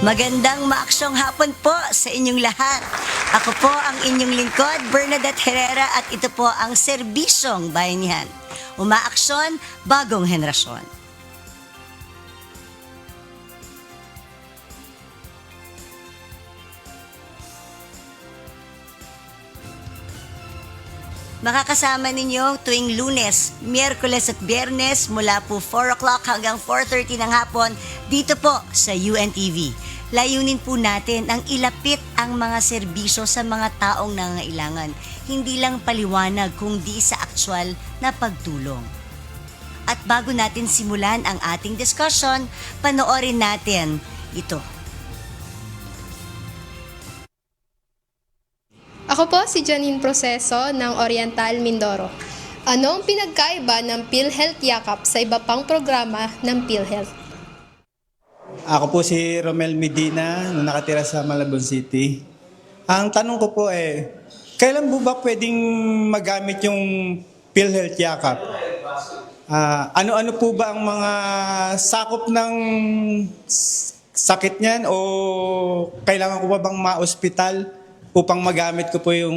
Magandang maaksyong hapon po sa inyong lahat. Ako po ang inyong lingkod, Bernadette Herrera, at ito po ang Serbisyong Bayanihan. Umaaksyon, bagong henerasyon. Makakasama ninyo tuwing Lunes, Miyerkules at Biyernes mula po 4 o'clock hanggang 4:30 ng hapon dito po sa UNTV. Layunin po natin ang ilapit ang mga serbisyo sa mga taong nangangailangan, hindi lang paliwanag kundi sa aktwal na pagtulong. At bago natin simulan ang ating discussion, panoorin natin ito. Ako po si Janine Proceso ng Oriental Mindoro. Ano ang pinagkaiba ng PhilHealth Yakap sa iba pang programa ng PhilHealth? Ako po si Romel Medina na nakatira sa Malabon City. Ang tanong ko po kailan po ba pwedeng magamit yung PhilHealth Yakap? Ano-ano po ba ang mga sakop ng sakit niyan o kailangan ko ba bang ma-ospital upang magamit ko po yung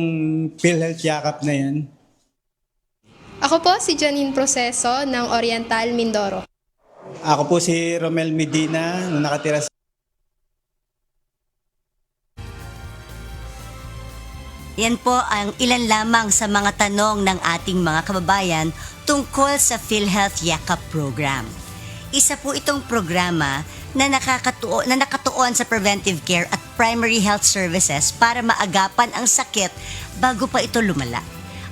PhilHealth Yakap na yan? Ako po si Janine Proceso ng Oriental Mindoro. Ako po si Romel Medina na nakatira sa... Yan po ang ilan lamang sa mga tanong ng ating mga kababayan tungkol sa PhilHealth Yakap program. Isa po itong programa na nakatuon sa preventive care at primary health services para maagapan ang sakit bago pa ito lumala.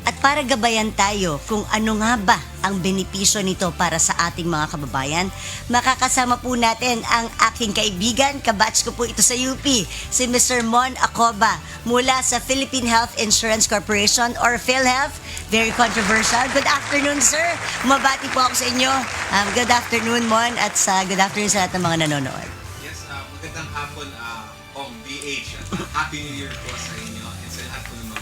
At para gabayan tayo kung ano nga ba ang benepisyo nito para sa ating mga kababayan, makakasama po natin ang aking kaibigan, kabatch ko po ito sa UP, si Mr. Mon Acoba mula sa Philippine Health Insurance Corporation or PhilHealth. Very controversial. Good afternoon, sir. Mabati po ako sa inyo. Good afternoon, Mon, at good afternoon sa lahat ng mga nanonood. Yes, magandang hapon, BH. Happy New Year po sa inyo and sa lahat po ng mga...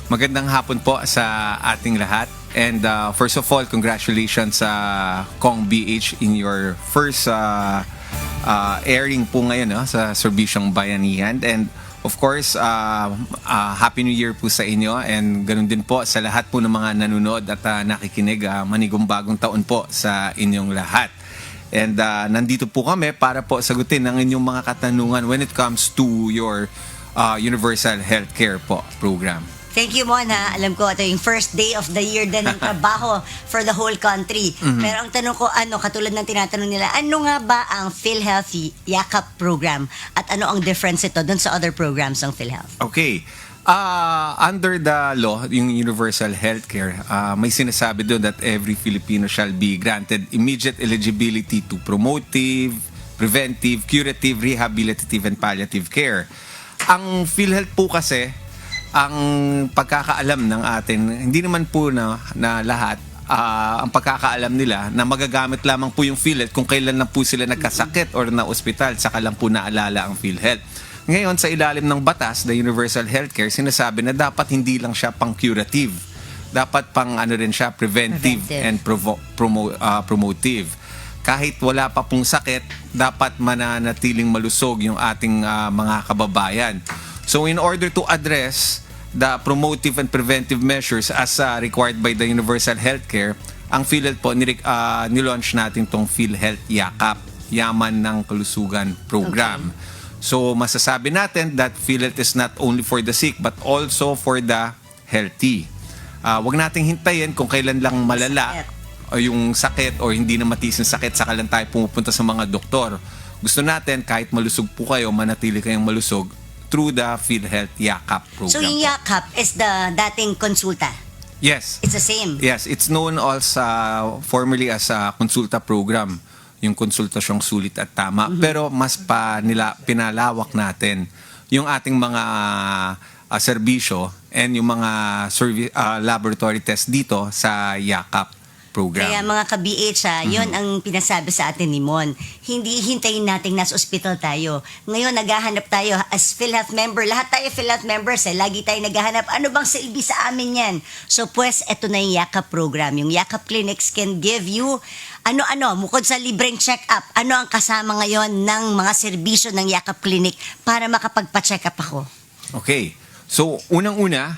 Magandang hapon po sa ating lahat. And first of all, congratulations sa Kong BH in your first airing po ngayon sa Serbisyong Bayanihan. And of course, Happy New Year po sa inyo and ganun din po sa lahat po ng mga nanonood at nakikinig. Manigong bagong taon po sa inyong lahat. And nandito po kami para po sagutin ang inyong mga katanungan when it comes to your Universal Healthcare po program. Thank you, Mon. Alam ko, ito yung first day of the year din ng trabaho for the whole country. Mm-hmm. Pero ang tanong ko, katulad ng tinatanong nila, ano nga ba ang PhilHealth Yakap program? At ano ang difference ito dun sa other programs ng PhilHealth? Okay. Under the law, yung Universal Healthcare, may sinasabi doon that every Filipino shall be granted immediate eligibility to promotive, preventive, curative, rehabilitative, and palliative care. Ang PhilHealth po kasi, ang pagkakaalam ng atin, hindi naman po na lahat, ang pagkakaalam nila na magagamit lamang po yung PhilHealth kung kailan lang po sila nagkasakit or na ospital, saka lang po naalala ang PhilHealth. Ngayon, sa ilalim ng batas, the Universal Healthcare, sinasabi na dapat hindi lang siya pang curative. Dapat pang rin siya, preventive. And promotive. Kahit wala pa pong sakit, dapat mananatiling malusog yung ating mga kababayan. So in order to address the promotive and preventive measures as required by the Universal Healthcare, ang PhilHealth po, nilaunch natin tong PhilHealth Yakap, Yaman ng Kalusugan program. Okay. So masasabi natin that PhilHealth is not only for the sick but also for the healthy. Wag nating hintayin kung kailan lang malala o yung sakit o hindi na matiis yung sakit, saka lang tayo pumupunta sa mga doktor. Gusto natin kahit malusog po kayo, manatili kayong malusog through the PhilHealth Yakap program. So yung Yakap is the dating konsulta? Yes. It's the same? Yes, it's known also formerly as a konsulta program, yung konsultasyong sulit at tama. Mm-hmm. Pero mas pinalawak natin yung ating mga serbisyo and yung mga laboratory test dito sa Yakap program. Kaya mga ka-BH, yun ang pinasabi sa atin ni Mon. Hindi hintayin natin nasa ospital tayo. Ngayon, naghahanap tayo as PhilHealth member. Lahat tayo PhilHealth members. Lagi tayo naghahanap. Ano bang silbi sa amin yan? So, pues, eto na yung Yakap program. Yung Yakap clinics can give you Ano-ano, bukod sa libreng check-up, ano ang kasama ngayon ng mga serbisyo ng Yakap Clinic para makapagpa-check up ako? Okay. So, unang-una,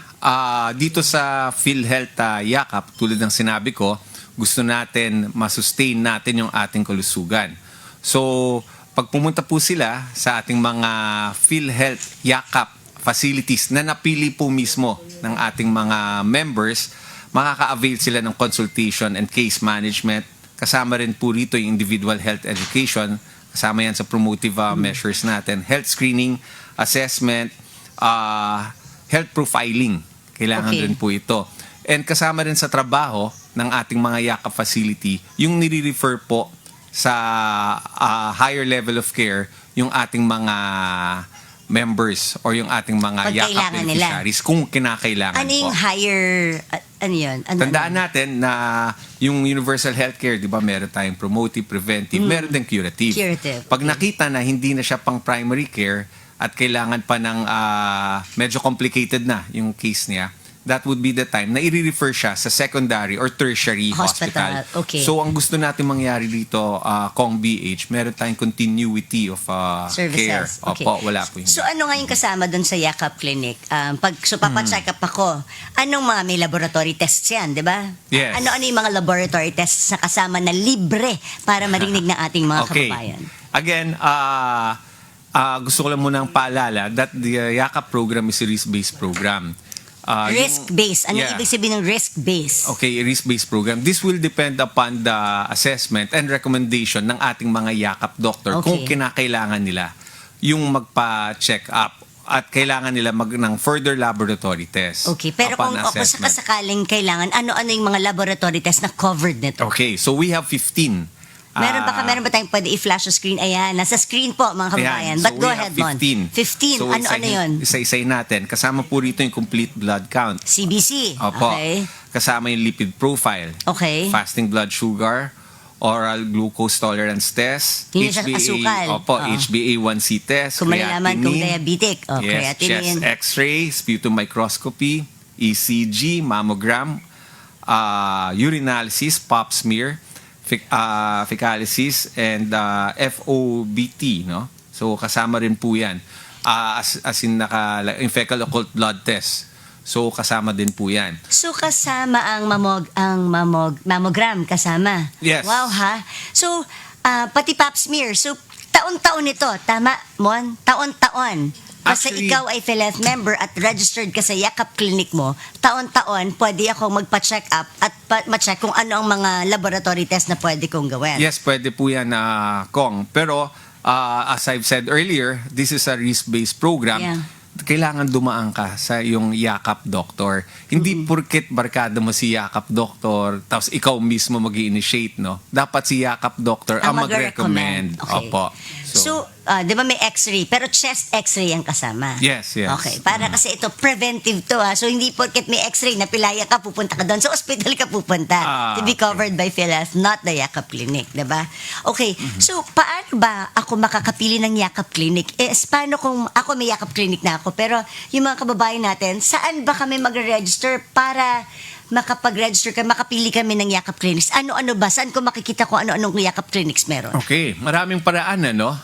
dito sa PhilHealth Yakap, tulad ng sinabi ko, gusto natin masustain natin yung ating kalusugan. So, pag pumunta po sila sa ating mga PhilHealth Yakap facilities na napili po mismo ng ating mga members, makaka-avail sila ng consultation and case management. Kasama rin po rito yung individual health education. Kasama yan sa promotive measures natin. Health screening, assessment, health profiling. Kailangan Okay. rin po ito. And kasama rin sa trabaho ng ating mga Yakap facility, yung nire-refer po sa higher level of care, yung ating mga members or yung ating mga Pag Yakap kailangan nila. beneficiaries kung kinakailangan Ano po. yung higher, ano yun? Ano, Tandaan natin na yung universal healthcare, di ba, meron tayong promotive, preventive, meron din curative. Curative, Pag nakita na hindi na siya pang primary care at kailangan pa ng medyo complicated na yung case niya, that would be the time na i-refer siya sa secondary or tertiary Hospital, hospital. okay. So, ang gusto natin mangyari dito, Kong BH, meron tayong continuity of care. services. Okay. Opo, wala po yun. So ano nga yung kasama doon sa Yakap Clinic? Papacheck up ako, anong mga may laboratory tests yan, di ba? Yes. Ano yung mga laboratory tests na kasama na libre para marinig ng ating mga kababayan? Again, gusto ko lang munang paalala that the Yakap program is a risk-based program. Risk-based. Ano ibig sabihin ng risk-based? Okay, a risk-based program. This will depend upon the assessment and recommendation ng ating mga Yakap doctor kung Okay. kinakailangan nila yung magpa-check up at kailangan nila ng further laboratory test. Okay, pero upon kung ako assessment. sakasakaling kailangan, ano-ano yung mga laboratory test na covered nito? Okay, so we have 15. Meron ba tayong pwede i-flash sa screen? Ayan, nasa screen po mga kababayan. Ayan. But So go we ahead, have Mon. 15. So Ano yun? Isa-isay natin. Kasama po rito yung complete blood count. CBC. Opo. Okay. Kasama yung lipid profile. Okay. Fasting blood sugar, oral glucose tolerance test, Yun yung sa asukal. Opo, Oo. HbA1c test, Kung malalaman kung creatinine. diabetic. Oh, Yes, creatinine. chest x-ray, sputum microscopy, ECG, mammogram, urinalysis, pap smear, fecalysis, and FOBT, no? So kasama rin po 'yan. As in yung fecal occult blood test. So kasama din po 'yan. So kasama ang mammogram kasama. Yes. Wow ha. So pati pap smear. So taon-taon ito, tama Mon? Taon-taon. Basta Actually- ikaw ay PhilHealth member at registered ka sa Yakap Clinic mo, taon-taon pwede ako magpa-check up at ma-check kung ano ang mga laboratory test na pwede kong gawin. Yes, pwede po 'yan, Kong. Pero as I've said earlier, this is a risk-based program. Yeah. Kailangan dumaan ka sa yung Yakap doctor. Hindi porket barkada mo si Yakap doctor, tapos ikaw mismo mag-initiate, no? Dapat si Yakap doctor ang mag-recommend. Okay. Opo. So, di ba may x-ray? Pero chest x-ray ang kasama. Yes, yes. Okay, para kasi ito preventive to ha. So hindi porket may x-ray na pilaya ka, pupunta ka doon. Sa ospital ka pupunta to be covered by PhilHealth, not the Yakap Clinic, di ba? Okay, so paano ba ako makakapili ng Yakap Clinic? Paano kung ako may Yakap Clinic na ako, pero yung mga kababayan natin, saan ba kami mag-register para makapag-register ka, makapili kami ng Yakap Clinics? Ano-ano ba? Saan ko makikita kung ano-anong Yakap Clinics meron? Okay, maraming paraan, ano?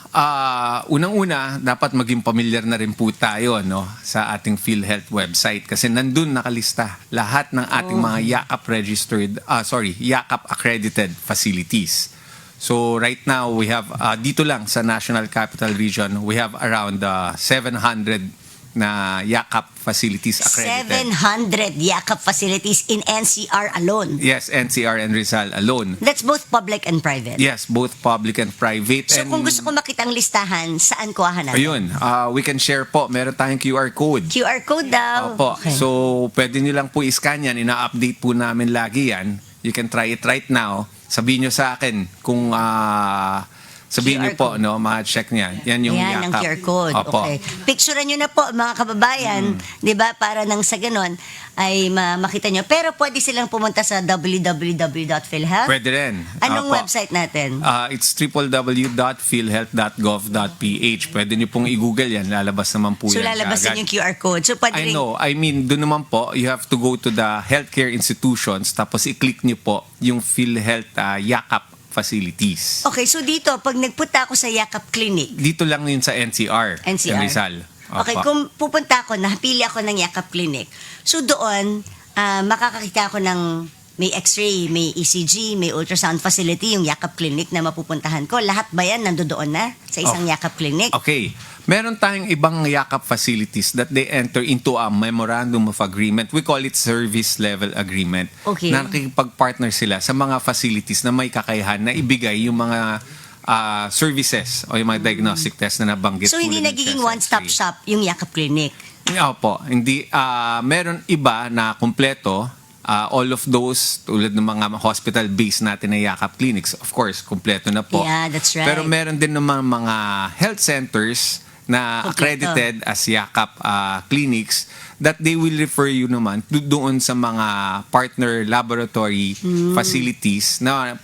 Unang-una, dapat maging familiar na rin po tayo, no, sa ating PhilHealth website kasi nandun nakalista lahat ng ating mga Yakap accredited facilities. So right now we have dito lang sa National Capital Region, we have around 700 na Yakap facilities accredited. 700 Yakap facilities in NCR alone. Yes, NCR and Rizal alone. That's both public and private. Yes, both public and private. So and kung gusto ko makita ang listahan, saan ko hahanapin? ayun, we can share po. Meron tayong QR code. QR code daw. Opo. Okay. So, pwede nyo lang po i-scan yan. Ina-update po namin lagi yan. You can try it right now. Sabihin nyo sa akin kung sabihin nyo QR po, code. no, ma-check niya. Yan yung Yan ang Yakap. QR code. Opo. Okay. Picturean nyo na po mga kababayan, 'di ba? Para nang sa ganon ay makita nyo. Pero pwede silang pumunta sa www.philhealth. Pwede rin. Anong Opo. website natin? It's www.philhealth.gov.ph. Pwede nyo pong i-google yan. Lalabas naman po So yan. lalabasan kaagad. yung QR code. So pwede I rin- know. I mean, doon naman po, you have to go to the healthcare institutions tapos i-click nyo po yung PhilHealth Yakap facilities. Okay, so dito, pag nagpunta ako sa Yakap Clinic, Dito lang yun sa NCR. NCR. Rizal. okay, Opo. kung pupunta ako, napili ako ng Yakap Clinic, so doon, makakakita ako ng may x-ray, may ECG, may ultrasound facility, yung Yakap Clinic na mapupuntahan ko. Lahat ba yan nandoon na sa isang Yakap Clinic? Okay. Meron tayong ibang yakap facilities that they enter into a memorandum of agreement. We call it service level agreement. Okay. Na nakikipag-partner sila sa mga facilities na may kakayahan na ibigay yung mga services o yung mga diagnostic test na nabanggit. So hindi tulad ng nagiging chest one-stop X-ray. shop yung Yakap Clinic? Opo. Hindi, meron iba na kumpleto. All of those, tulad ng mga hospital-based natin na Yakap clinics, of course, kumpleto na po. Yeah, that's right. Pero meron din naman mga health centers na Kumpleto. accredited as Yakap clinics that they will refer you naman doon sa mga partner laboratory facilities na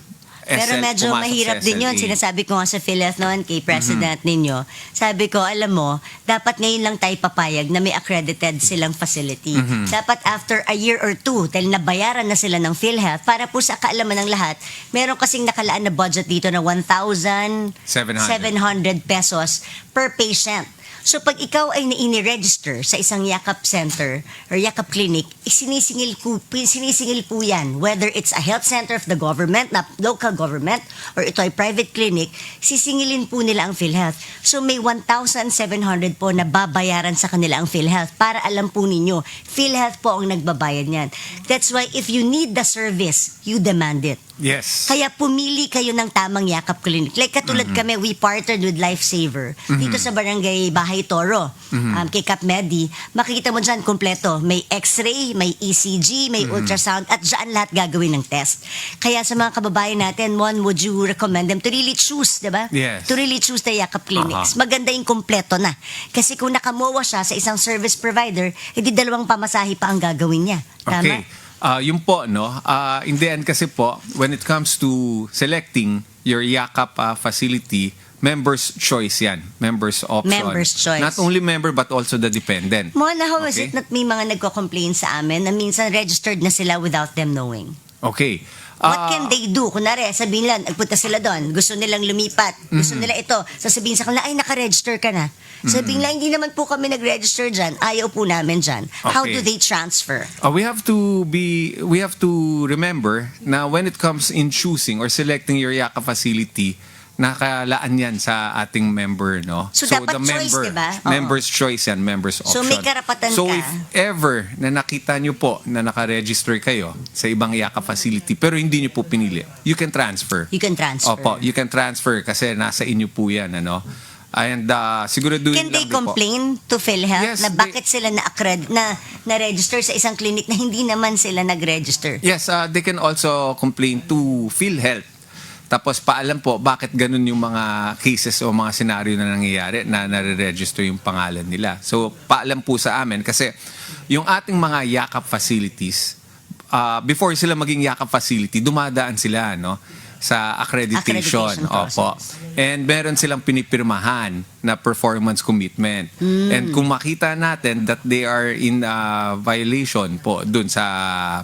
Pero medyo pumasok sa mahirap din yun. SLA. Sinasabi ko nga sa PhilHealth noon kay President ninyo. Sabi ko, alam mo, dapat ngayon lang tayo papayag na may accredited silang facility. Dapat after a year or two, dahil nabayaran na sila ng PhilHealth, para po sa kaalaman ng lahat, meron kasing nakalaan na budget dito na 1,700 pesos per patient. So pag ikaw ay ini-register sa isang Yakap Center or Yakap Clinic, sinisingil po yan. Whether it's a health center of the government, na local government, or ito ay private clinic, sisingilin po nila ang PhilHealth. So may 1,700 po na babayaran sa kanila ang PhilHealth para alam po ninyo, PhilHealth po ang nagbabayad niyan. That's why if you need the service, you demand it. Yes. Kaya pumili kayo ng tamang Yakap Clinic. Like katulad kami, we partnered with Lifesaver dito sa barangay Bahay Toro, kay Cap Medi. Makikita mo dyan kompleto. May x-ray, may ECG, may ultrasound, at dyan lahat gagawin ng test. Kaya sa mga kababayan natin, Mon, would you recommend them to really choose, diba? Yes. To really choose the Yakap Clinics. Maganda yung kompleto na. Kasi kung nakamuwa siya sa isang service provider, hindi dalawang pamasahe pa ang gagawin niya. Tama? Okay. Yun po, no? In the end kasi po, when it comes to selecting your Yakap facility, members' choice yan. Members' option. Members' choice. Not only member but also the dependent. Mona, how is Okay. it that may mga nagko-complain sa amin na minsan registered na sila without them knowing? Okay. What can they do? Kunwari, sabihin lang, nagpunta sila doon, gusto nilang lumipat, gusto nila ito, sasabihin sa kanila, ay, naka-register ka na. Sabihin lang, hindi naman po kami nag-register dyan, ayaw po namin dyan. How Okay. do they transfer? We have to remember na when it comes in choosing or selecting your Yakap facility, nakalaan yan sa ating member, no? So, dapat choice, diba? Oo. Member's choice yan, member's option. So, may karapatan So, ka. if ever na nakita nyo po na naka-register kayo sa ibang Yakap facility pero hindi nyo po pinili, you can transfer. You can transfer. Opo, you can transfer kasi nasa inyo po yan, ano? And siguraduhin Can they lang din po. complain to PhilHealth Yes, na bakit sila na-register sa isang clinic na hindi naman sila nag-register? Yes, they can also complain to PhilHealth. Tapos paalam po bakit ganun yung mga cases o mga senaryo na nangyayari na nare-register yung pangalan nila. So paalam po sa amin kasi yung ating mga Yakap facilities, before sila maging Yakap facility, dumadaan sila, no? Sa accreditation. Accreditation Opo. And meron silang pinipirmahan na performance commitment. And kung makita natin that they are in violation po dun sa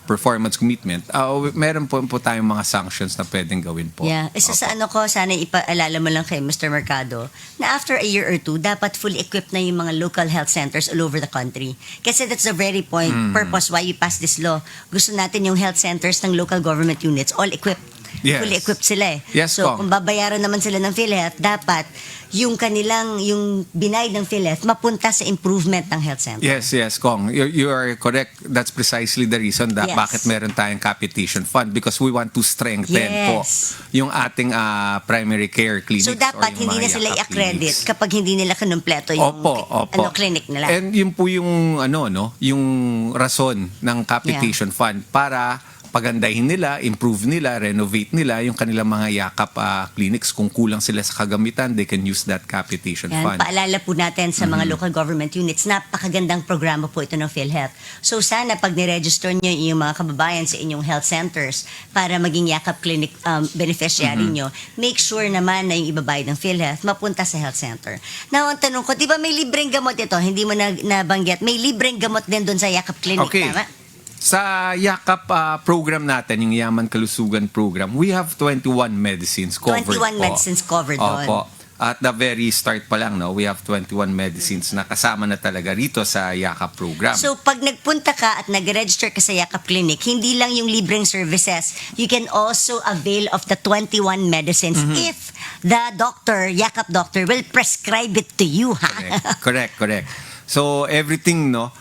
performance commitment, meron po tayong mga sanctions na pwedeng gawin po. Yeah. Isa sa ano ko, sana ipaalala mo lang kay Mr. Mercado na after a year or two, dapat fully equipped na yung mga local health centers all over the country. Kasi that's the very purpose why you passed this law. Gusto natin yung health centers ng local government units all equipped. Yes. Fully equipped sila eh. Yes, so, Kong. kung babayaran naman sila ng PhilHealth, dapat yung binayad ng PhilHealth mapunta sa improvement ng health center. Yes, Kong. You are correct. That's precisely the reason that Yes. bakit meron tayong capitation fund because we want to strengthen po Yes. yung ating primary care clinics. So, dapat or yung hindi mga na sila Yakap i-accredit clinics. kapag hindi nila kinumpleto yung Opo. clinic nila. And yun po yung yung rason ng capitation fund para pagandahin nila, improve nila, renovate nila yung kanilang mga Yakap clinics. Kung kulang sila sa kagamitan, they can use that capitation Yan, fund. paalala po natin sa mga local government units, napakagandang programa po ito ng PhilHealth. So sana pag niregister nyo yung mga kababayan sa inyong health centers para maging Yakap Clinic beneficiary nyo, make sure naman na yung ibabayad ng PhilHealth mapunta sa health center. Now, ang tanong ko, di ba may libreng gamot ito? Hindi mo nabanggit. May libreng gamot din doon sa Yakap Clinic, Okay. tama? Sa Yakap program natin, yung Yaman Kalusugan program, we have 21 medicines covered 21 po. medicines covered doon. Opo. At the very start pa lang, no, we have 21 medicines na kasama na talaga rito sa Yakap program. So, pag nagpunta ka at nag-register ka sa Yakap Clinic, hindi lang yung libreng services, you can also avail of the 21 medicines if the doctor, Yakap doctor, will prescribe it to you, ha? Correct. So, everything, no,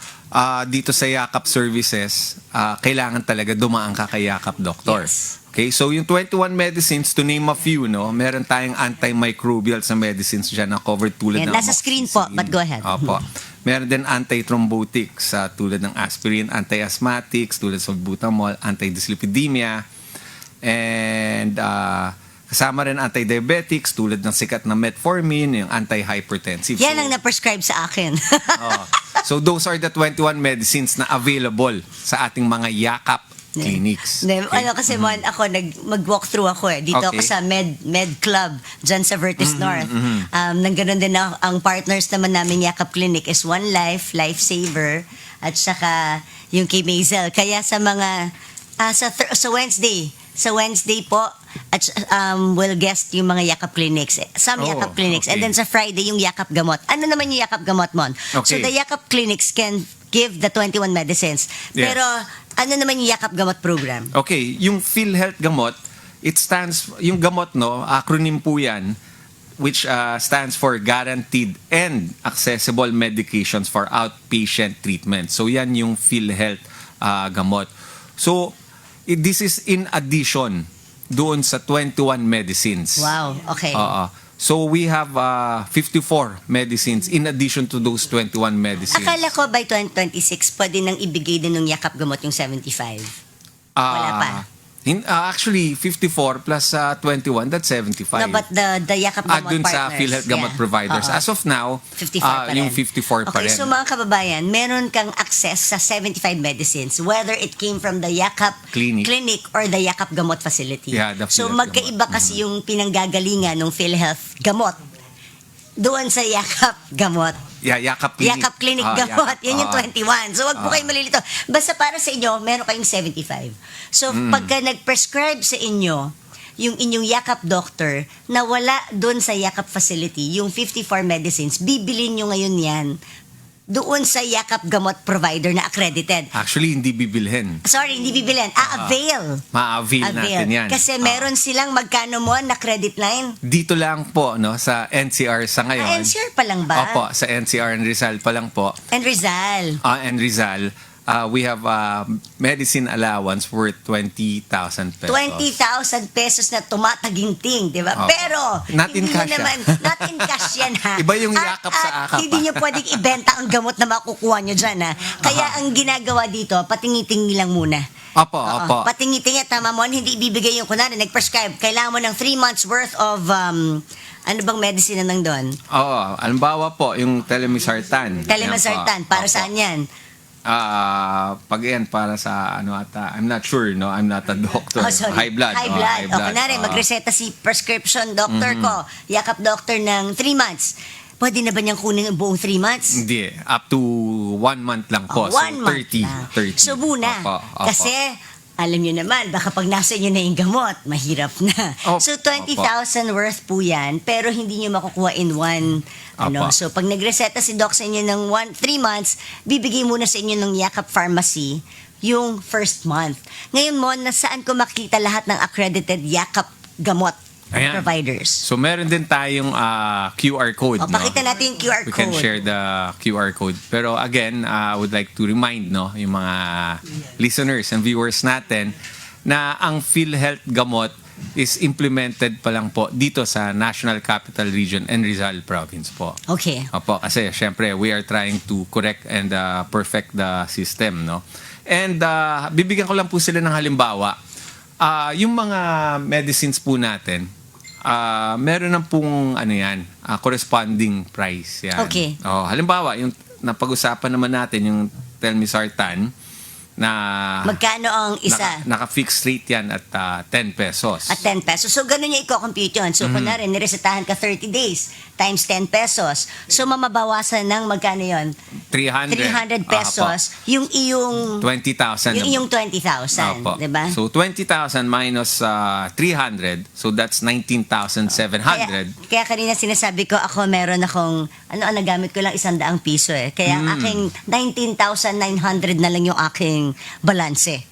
dito sa Yakap Services, kailangan talaga dumaan ka kay Yakap Doctor. Yes. Okay, so yung 21 medicines, to name a few, no, meron tayong antimicrobial sa medicines dyan na covered tulad Yan, ng nasa screen po, but go ahead. Opo. Meron din antithrombotics tulad ng aspirin, anti-asthmatics tulad sa butamol, anti-dyslipidemia, and kasama rin anti-diabetics tulad ng sikat na metformin, yung anti-hypertensive. Yan So, ang na-prescribe sa akin. So those are the 21 medicines na available sa ating mga Yakap clinics. Ano kasi ako mag-walk through ako dito ako Okay. sa Med Club dyan sa Vertis North. Nang ganun din ang partners naman namin Yakap Clinic is One Life, Lifesaver, at saka yung kay Maisel. Kaya sa mga sa Wednesday po at we'll guest yung mga Yakap Clinics. Some Oh, Yakap Clinics. And okay. then sa Friday yung Yakap Gamot. Ano naman yung Yakap Gamot, Mon? So Okay. the Yakap Clinics can give the 21 medicines. Yes. Pero ano naman yung Yakap Gamot program? Okay, yung PhilHealth Gamot, it stands, yung gamot, no, acronym po yan, which stands for Guaranteed and Accessible Medications for Outpatient Treatment. So yan yung PhilHealth Gamot. So, this is in addition doon sa 21 medicines. Wow, okay. So we have 54 medicines in addition to those 21 medicines. Akala ko by 2026, pwede nang ibigay din ng Yakap Gamot yung 75. Wala pa. Actually, 54 plus 21, that's 75. No, but the Yakap Gamot Dun sa partners. PhilHealth Gamot yeah. providers. Oo. As of now, 54 pa rin. yung 54 pa Okay, rin. so mga kababayan, meron kang access sa 75 medicines, whether it came from the Yakap Clinic. or the Yakap Gamot facility. Yeah, the So PhilHealth magkaiba kasi yung pinanggagalingan ng PhilHealth Gamot doon sa Yakap Gamot. Yeah, Yakap Clinic. Yakap Clinic Gamot. Yan yung 21. So, wag po kayo malilito. Basta para sa inyo, meron kayong 75. So, pagka nag-prescribe sa inyo, yung inyong Yakap doctor na wala doon sa Yakap facility, yung 54 medicines, bibilin nyo ngayon yan doon sa Yakap Gamot provider na accredited. Actually, hindi bibilhin. Sorry, hindi bibilin. Avail. Ma-avail natin yan. Kasi meron silang magkano mo na credit line. Dito lang po, no, sa NCR sa ngayon. NCR pa lang ba? Opo, sa NCR and Rizal pa lang po. And Rizal. And Rizal, we have medicine allowance worth 20,000 pesos. 20,000 pesos na tumataginting, di ba? Opo. Pero, Not in hindi cash, mo naman, not in cash yan, ha? Iba yung yakap sa akap, Hindi nyo pwedeng ibenta ang gamot na makukuha nyo dyan, ha? Kaya ang ginagawa dito, patingiting lang muna. Opo, Oo. opo. Patingiting tama mo, hindi ibibigay yung kunwari, nag-prescribe, kailangan mo ng 3 months worth of, ano bang medicine na nang doon? Oo, alimbawa po, yung Telemisartan. Telemisartan, Yan po. para Opo. saan yan? Pag yan, para sa ano ata, I'm not sure, no? I'm not a doctor. Oh, sorry. High blood. High Oh, blood. O, kunwari, Oo. magreseta si prescription doctor ko, Yakap doctor ng 3 months. Pwede na ba niyang kunin ang buong 3 months? Hindi, up to 1 month lang po. So, 1 month 30. lang. 30. So, muna. Opo, opo. Kasi, alam niyo naman, baka pag nasa inyo na yung gamot, mahirap na. Opo, So, 20,000 worth po yan, pero hindi niyo makukuha in one, ano. Opo. So, pag nagreseta si doc sa inyo ng 3 months, bibigay muna sa inyo ng Yakap Pharmacy yung first month. Ngayon mo, nasaan ko makita lahat ng accredited Yakap gamot Ayan. providers? So, meron din tayong QR code. O, pakita natin yung QR We code. can share the QR code. Pero again, I would like to remind yung mga listeners and viewers natin na ang PhilHealth Gamot is implemented pa lang po dito sa National Capital Region and Rizal Province po. Okay. Opo, kasi syempre we are trying to correct and perfect the system, no? And bibigyan ko lang po sila ng halimbawa. Yung mga medicines po natin, meron na pong ano yan, corresponding price yan. Okay. Halimbawa, yung napag-usapan naman natin yung Telmisartan na Magkano ang isa? naka-fixed rate yan at 10 pesos. At 10 pesos. So, ganun yung i-compute yun. So, kunwari, niresetahan ka 30 days. times 10 pesos. So, mamabawasan ng magkano yon? 300 pesos yung iyong 20,000. yung iyong 20,000, Opo. 'di ba? So 20,000 minus 300, so that's 19,700. Kaya kanina sinasabi ko, ako meron akong, nagamit ko lang 100 piso eh. Kaya ang aking 19,900 na lang yung aking balanse.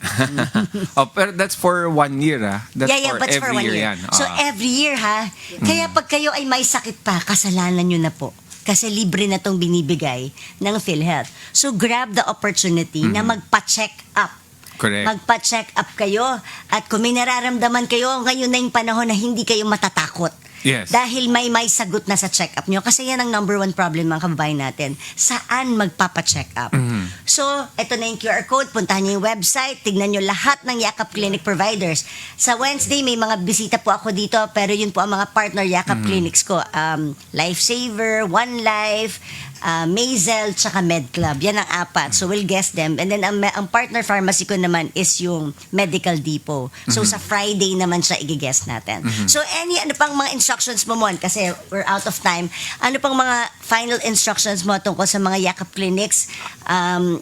Oh, pero that's for 1 year, ah. That's But for every year yan. So every year ha. Kaya pag kayo ay may sakit pa, kasalanan nyo na po. Kasi libre na tong binibigay ng PhilHealth. So grab the opportunity na magpa-check up. Correct. Magpa-check up kayo. At kung may nararamdaman kayo, ngayon na yung panahon na hindi kayo matatakot. Yes. Dahil may sagot na sa check-up nyo. Kasi yan ang number one problem mga kababayan natin. Saan magpapa-check up? So, ito na yung QR code. Puntahan nyo yung website. Tignan nyo lahat ng Yakap Clinic providers. Sa Wednesday, may mga bisita po ako dito. Pero yun po ang mga partner Yakap Clinics ko. Lifesaver, One Life, Mazel, tsaka MedClub. Yan ang 4. So, we'll guess them. And then, ang partner pharmacy ko naman is yung Medical Depot. So, sa Friday naman siya i-guess natin. So, ano pang mga instructions mo, Mon? Kasi we're out of time. Ano pang mga final instructions mo tungkol sa mga Yakap Clinics?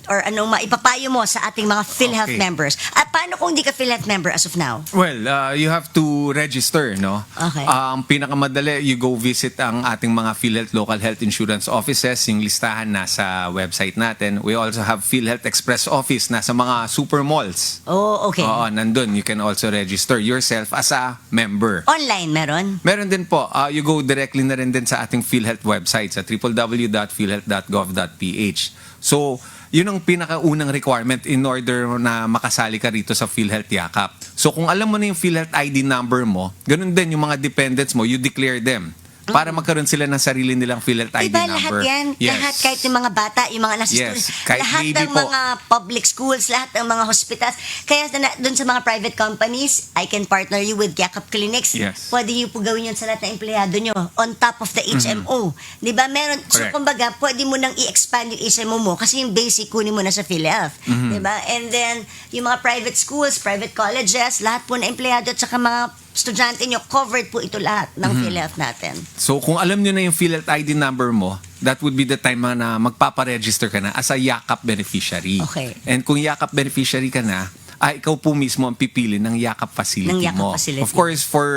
Or anong maipapayo mo sa ating mga PhilHealth Okay. members? At paano kung hindi ka PhilHealth member as of now? Well, you have to register, no? Okay. Ang pinakamadali, you go visit ang ating mga PhilHealth local health insurance offices. Yung listahan nasa website natin. We also have PhilHealth Express office nasa mga super malls. Oh, okay. Oo, nandun. You can also register yourself as a member. Online meron? Meron din po. You go directly na rin din sa ating PhilHealth website sa www.philhealth.gov.ph. So, yun ang pinakaunang requirement in order na makasali ka rito sa PhilHealth Yakap. So, kung alam mo na yung PhilHealth ID number mo, ganun din yung mga dependents mo, you declare them para magkaroon sila ng sarili nilang PhilHealth ID Diba number. lahat yan? Yes. Lahat, kahit yung mga bata, yung mga nasa Yes, schools, kahit lahat baby ng po. mga public schools, lahat ng mga hospitals. Kaya dun sa mga private companies, I can partner you with Yakap Clinics. Yes. Pwede niyo po gawin yun sa lahat ng empleyado nyo on top of the HMO. Diba? Meron, so Correct. kumbaga, pwede mo nang i-expand yung HMO mo kasi yung basic kunin mo na sa PhilHealth. Diba? And then, yung mga private schools, private colleges, lahat po na empleyado at saka mga estudyante nyo, covered po ito lahat ng PhilHealth natin. So, kung alam nyo na yung PhilHealth ID number mo, that would be the time na magpaparegister ka na as a Yakap beneficiary. Okay. And kung Yakap beneficiary ka na, ikaw po mismo ang pipili ng Yakap facility Ng Yakap mo. facility. Of course, for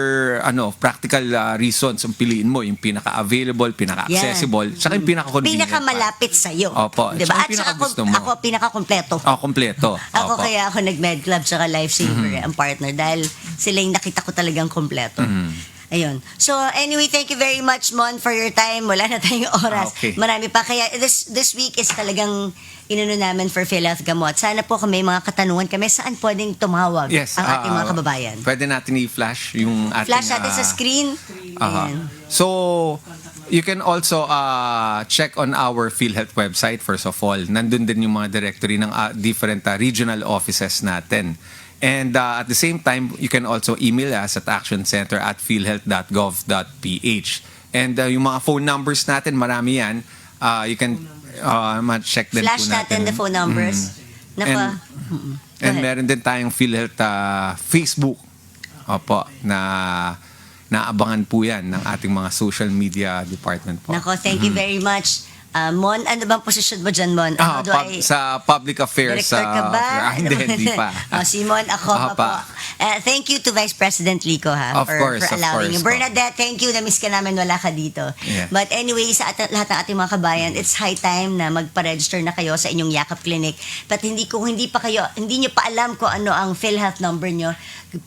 practical reasons, ang piliin mo yung pinaka-available, pinaka-accessible, saka yung pinaka-convenient. Pinakamalapit sa'yo. Opo. Diba? Tsaka At saka pinakagusto mo. ako pinakakompleto. Kompleto. Ako Opo. kaya ako nag-med club tsaka lifesaver ang partner dahil sila yung nakita ko talagang kompleto. Ayun. So anyway, thank you very much, Mon, for your time. Wala na tayong oras. Okay. Marami pa. Kaya this week is talagang inano namin for PhilHealth Gamot. Sana po kung may mga katanungan kami, saan pwedeng tumawag Yes. ang ating mga kababayan? Pwede natin i-flash yung ating... Flash natin sa screen. Ayan. So, you can also check on our PhilHealth website, first of all. Nandun din yung mga directory ng different regional offices natin. And at the same time, you can also email us at actioncenter@philhealth.gov.ph. And yung mga phone numbers natin, marami yan. You can check din Flash po natin. natin the phone numbers. Nako. And meron din tayong PhilHealth Facebook. Opo, na naabangan po yan ng ating mga social media department po. Nako, thank you very much. Mon, ano bang posisyon mo dyan, Mon? How do I... Sa public affairs. Director ka ba? Hindi pa. Si Mon, ako pa po. Thank you to Vice President Lico Of course, for allowing of you. course. Bernadette, thank you. Na-miss ka namin, wala ka dito. Yeah. But anyway, sa lahat ng ating mga kabayan, it's high time na magpa-register na kayo sa inyong Yakap Clinic. But hindi nyo pa alam kung ano ang PhilHealth number nyo,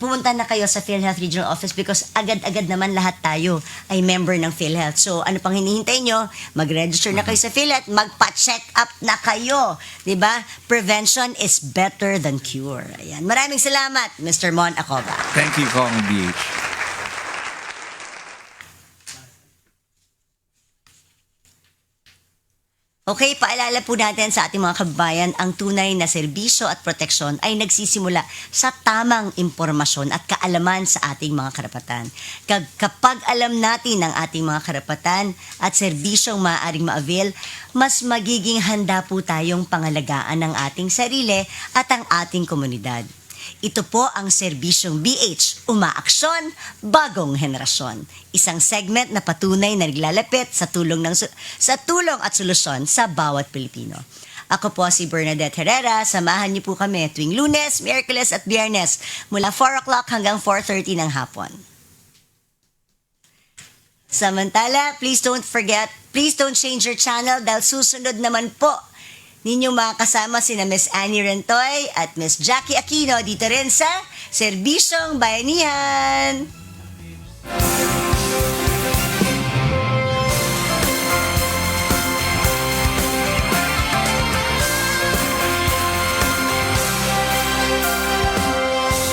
pumunta na kayo sa PhilHealth Regional Office because agad-agad naman lahat tayo ay member ng PhilHealth. So ano pang hinihintay nyo? Mag-register na kayo sa PhilHealth, magpa-check up na kayo. 'Di ba? Prevention is better than cure. Ayan. Maraming salamat, Mr. Mon Acoba. Thank you, Kong BH. Okay, paalala po natin sa ating mga kababayan, ang tunay na serbisyo at proteksyon ay nagsisimula sa tamang impormasyon at kaalaman sa ating mga karapatan. Kapag alam natin ang ating mga karapatan at serbisyong maaaring ma-avail, mas magiging handa po tayong pangalagaan ng ating sarili at ang ating komunidad. Ito po ang Serbisyong BH, Umaaksyon, Bagong Henerasyon. Isang segment na patunay na naglalapit sa tulong at solusyon sa bawat Pilipino. Ako po si Bernadette Herrera. Samahan niyo po kami tuwing Lunes, Miyerkules at Biyernes mula 4 o'clock hanggang 4:30 ng hapon. Samantala, please don't change your channel dahil susunod naman po ninyong makakasama sina Miss Annie Rentoy at Miss Jackie Aquino dito rin sa Serbisyong Bayanihan.